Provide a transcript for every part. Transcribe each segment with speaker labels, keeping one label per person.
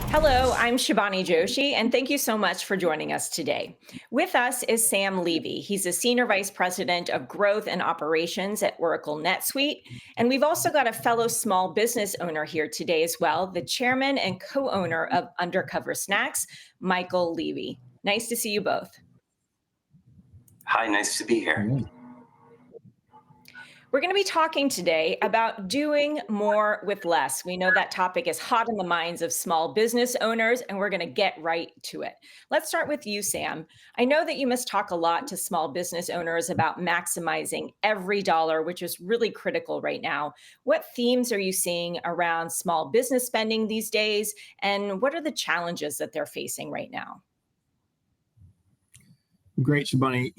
Speaker 1: Hello, I'm Shibani Joshi, and thank you so much for joining us today. With us is Sam Levy. He's a Senior Vice President of Growth and Operations at Oracle NetSuite. And we've also got a fellow small business owner here today as well, the chairman and co-owner of Undercover Snacks, Michael Levy. Nice to see you both.
Speaker 2: Hi, nice to be here.
Speaker 1: We're going to be talking today about doing more with less. We know that topic is hot in the minds of small business owners, and we're going to get right to it. Let's start with you, Sam. I know that you must talk a lot to small business owners about maximizing every dollar, which is really critical right now. What themes are you seeing around small business spending these days, and what are the challenges that they're facing right now?
Speaker 3: Great, Shibani.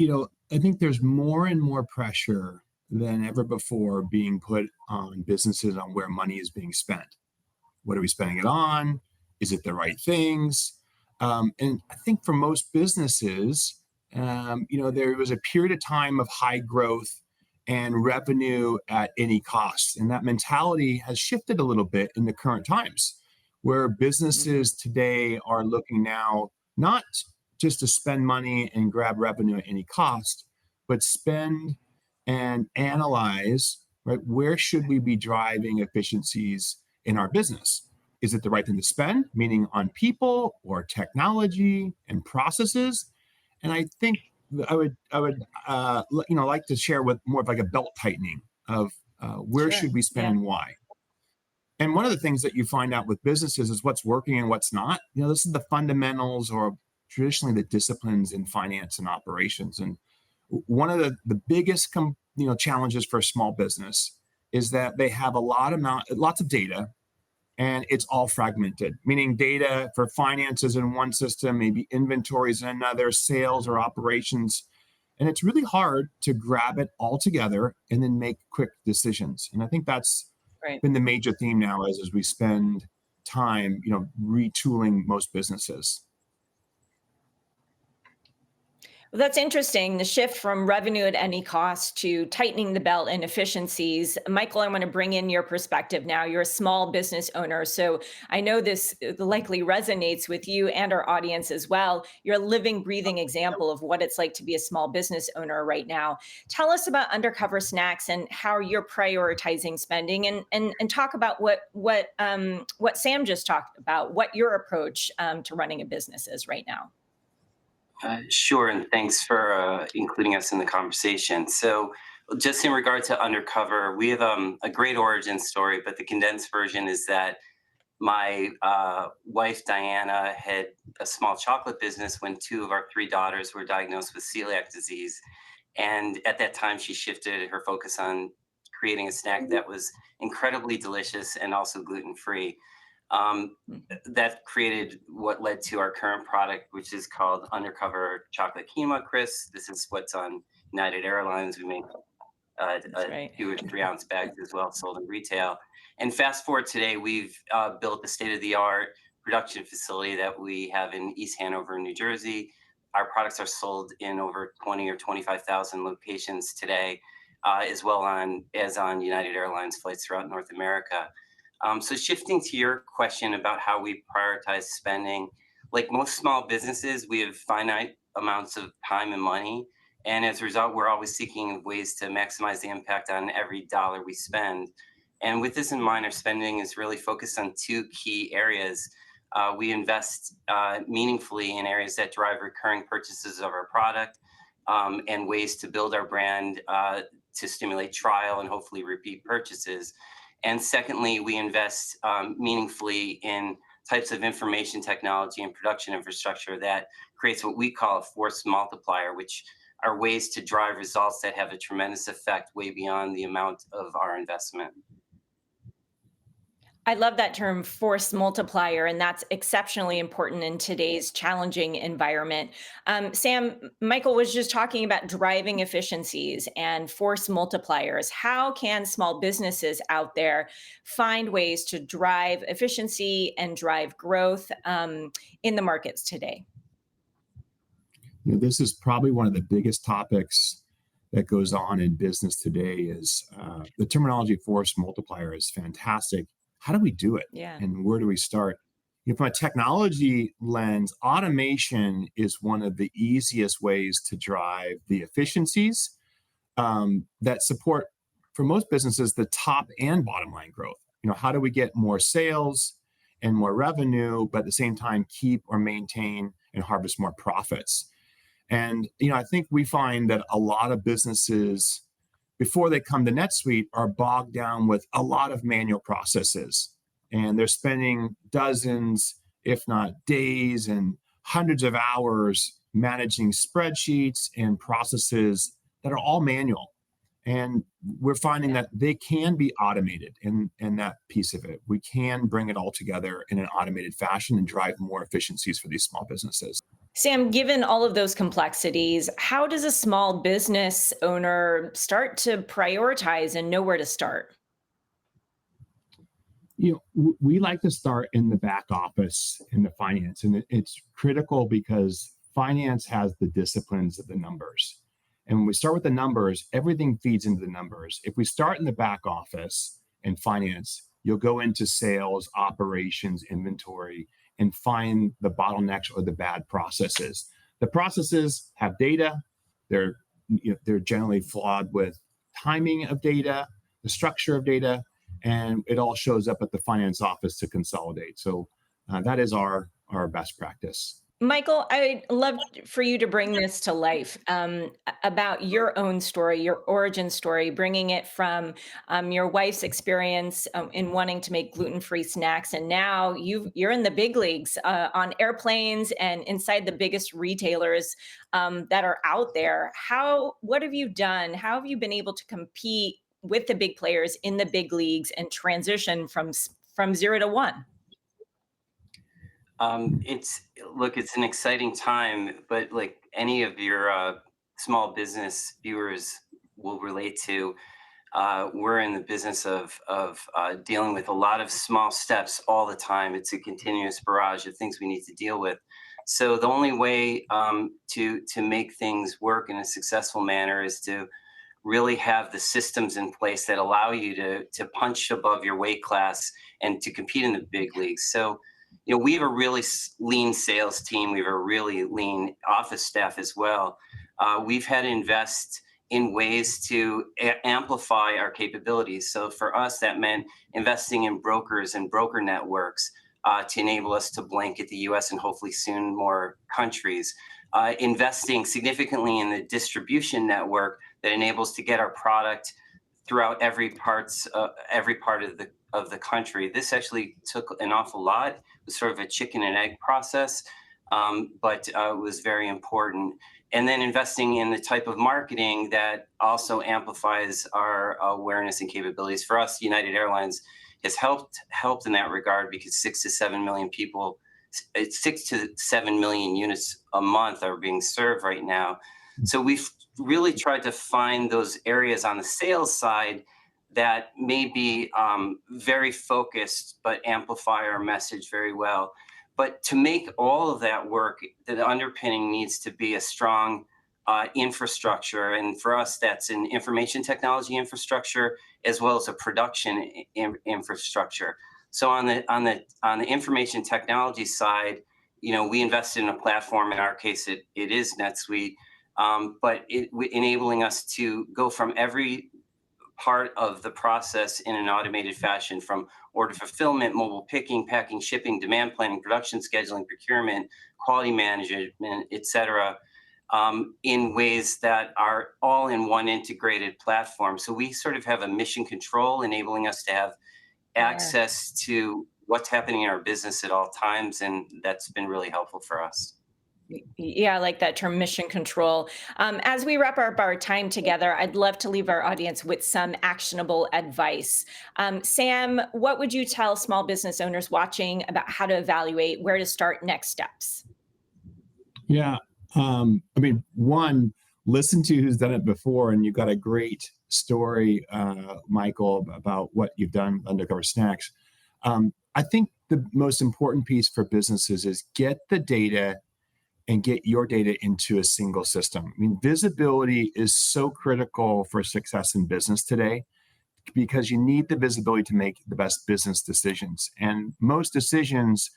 Speaker 3: I think there's more and more pressure than ever before being put on businesses on where money is being spent. What are we spending it on? Is it the right things? And I think for most businesses, there was a period of time of high growth and revenue at any cost. And that mentality has shifted a little bit in the current times, where businesses today are looking now not just to spend money and grab revenue at any cost, but spend and analyze, right, where should we be driving efficiencies in our business? Is it the right thing to spend, meaning on people or technology and processes? And I think I would like to share with more of like a belt tightening of where
Speaker 1: Sure.
Speaker 3: should we spend
Speaker 1: Yeah.
Speaker 3: and why. And one of the things that you find out with businesses is what's working and what's not. This is the fundamentals or traditionally the disciplines in finance and operations. And one of the biggest challenges for a small business is that they have lots of data, and it's all fragmented, meaning data for finances in one system, maybe inventories in another, sales or operations. And it's really hard to grab it all together and then make quick decisions. And I think that's
Speaker 1: Right.
Speaker 3: been the major theme now as we spend time, retooling most businesses.
Speaker 1: Well, that's interesting. The shift from revenue at any cost to tightening the belt and efficiencies. Michael, I want to bring in your perspective now. You're a small business owner, so I know this likely resonates with you and our audience as well. You're a living, breathing example of what it's like to be a small business owner right now. Tell us about Undercover Snacks and how you're prioritizing spending, and talk about what Sam just talked about, what your approach to running a business is right now.
Speaker 2: Sure, and thanks for including us in the conversation. So, just in regard to Undercover, we have a great origin story, but the condensed version is that my wife, Diana, had a small chocolate business when two of our three daughters were diagnosed with celiac disease. And at that time, she shifted her focus on creating a snack that was incredibly delicious and also gluten free. Um, that created what led to our current product, which is called Undercover Chocolate Quinoa Crisps. This is what's on United Airlines. We make
Speaker 1: That's right.
Speaker 2: 2 or 3 ounce bags as well, sold in retail. And fast forward today, we've built a state of the art production facility that we have in East Hanover, New Jersey. Our products are sold in over 20 or 25,000 locations today, as well as on United Airlines flights throughout North America. So shifting to your question about how we prioritize spending, like most small businesses, we have finite amounts of time and money. And as a result, we're always seeking ways to maximize the impact on every dollar we spend. And with this in mind, our spending is really focused on two key areas. We invest meaningfully in areas that drive recurring purchases of our product, and ways to build our brand to stimulate trial and hopefully repeat purchases. And secondly, we invest meaningfully in types of information technology and production infrastructure that creates what we call a force multiplier, which are ways to drive results that have a tremendous effect way beyond the amount of our investment.
Speaker 1: I love that term force multiplier, and that's exceptionally important in today's challenging environment. Sam, Michael was just talking about driving efficiencies and force multipliers. How can small businesses out there find ways to drive efficiency and drive growth in the markets today?
Speaker 3: This is probably one of the biggest topics that goes on in business today is the terminology force multiplier is fantastic. How do we do it?
Speaker 1: Yeah.
Speaker 3: And where do we start? From a technology lens, automation is one of the easiest ways to drive the efficiencies that support, for most businesses, the top and bottom line growth. How do we get more sales and more revenue, but at the same time keep or maintain and harvest more profits? And I think we find that a lot of businesses, before they come to NetSuite, are bogged down with a lot of manual processes, and they're spending dozens, if not days, and hundreds of hours managing spreadsheets and processes that are all manual. And we're finding that they can be automated in that piece of it. We can bring it all together in an automated fashion and drive more efficiencies for these small businesses.
Speaker 1: Sam, given all of those complexities, how does a small business owner start to prioritize and know where to start?
Speaker 3: We like to start in the back office in the finance, and it's critical because finance has the disciplines of the numbers. And when we start with the numbers, everything feeds into the numbers. If we start in the back office in finance, you'll go into sales, operations, inventory, and find the bottlenecks or the bad processes. The processes have data. They're generally flawed with timing of data, the structure of data, and it all shows up at the finance office to consolidate. So that is our best practice.
Speaker 1: Michael, I'd love for you to bring this to life, about your own story, your origin story, bringing it from your wife's experience in wanting to make gluten-free snacks. And now you're in the big leagues, on airplanes and inside the biggest retailers that are out there. What have you done? How have you been able to compete with the big players in the big leagues and transition from 0 to 1?
Speaker 2: It's an exciting time, but like any of your small business viewers will relate to, we're in the business of dealing with a lot of small steps all the time. It's a continuous barrage of things we need to deal with. So the only way to make things work in a successful manner is to really have the systems in place that allow you to punch above your weight class and to compete in the big leagues. So we have a really lean sales team. We have a really lean office staff as well. We've had to invest in ways to amplify our capabilities. So for us, that meant investing in brokers and broker networks to enable us to blanket the US and hopefully soon more countries. Investing significantly in the distribution network that enables to get our product throughout every part of the country. This actually took an awful lot. It was sort of a chicken and egg process, but it was very important. And then investing in the type of marketing that also amplifies our awareness and capabilities. For us, United Airlines has helped in that regard because 6 to 7 million people, 6 to 7 million units a month are being served right now. So we've really tried to find those areas on the sales side that may be very focused, but amplify our message very well. But to make all of that work, the underpinning needs to be a strong infrastructure. And for us, that's an information technology infrastructure, as well as a production infrastructure. So on the information technology side, we invested in a platform. In our case, it is NetSuite, but enabling us to go from every part of the process in an automated fashion, from order fulfillment, mobile picking, packing, shipping, demand planning, production scheduling, procurement, quality management, et cetera, in ways that are all in one integrated platform. So we sort of have a mission control, enabling us to have access to what's happening in our business at all times. And that's been really helpful for us.
Speaker 1: Yeah, I like that term, mission control. As we wrap up our time together, I'd love to leave our audience with some actionable advice. Sam, what would you tell small business owners watching about how to evaluate where to start next steps?
Speaker 3: Yeah. One, listen to who's done it before, and you've got a great story, Michael, about what you've done with Undercover Snacks. I think the most important piece for businesses is get the data and get your data into a single system. Visibility is so critical for success in business today because you need the visibility to make the best business decisions. And most decisions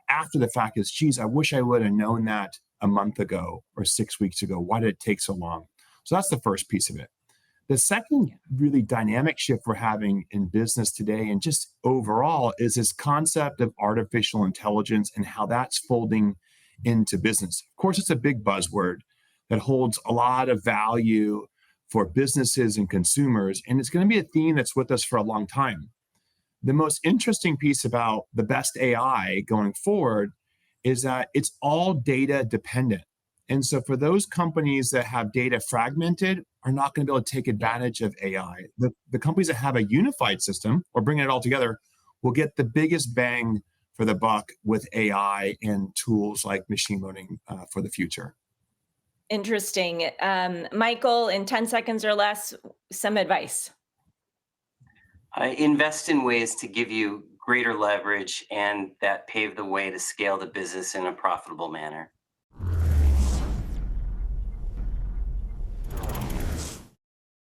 Speaker 3: after the fact is, geez, I wish I would have known that a month ago or 6 weeks ago. Why did it take so long? So that's the first piece of it. The second really dynamic shift we're having in business today and just overall is this concept of artificial intelligence and how that's folding into business. Of course, it's a big buzzword that holds a lot of value for businesses and consumers, and it's going to be a theme that's with us for a long time. The most interesting piece about the best AI going forward is that it's all data dependent. And so for those companies that have data fragmented are not going to be able to take advantage of AI. The companies that have a unified system or bringing it all together will get the biggest bang for the buck with AI and tools like machine learning for the future.
Speaker 1: Interesting. Michael, in 10 seconds or less, some advice.
Speaker 2: Invest in ways to give you greater leverage and that pave the way to scale the business in a profitable manner.